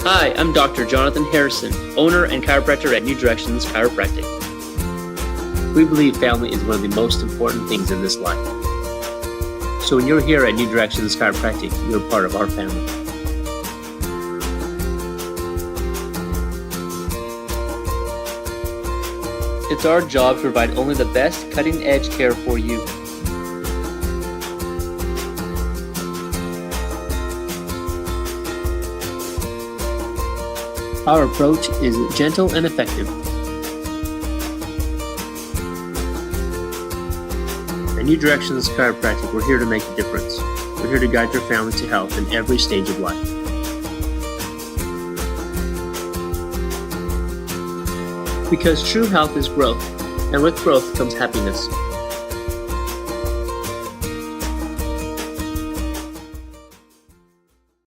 Hi, I'm Dr. Jonathan Harrison, owner and chiropractor at New Directions Chiropractic. We believe family is one of the most important things in this life. So when you're here at New Directions Chiropractic, you're part of our family. It's our job to provide only the best cutting-edge care for you. Our approach is gentle and effective. At New Directions Chiropractic, we're here to make a difference. We're here to guide your family to health in every stage of life. Because true health is growth, and with growth comes happiness.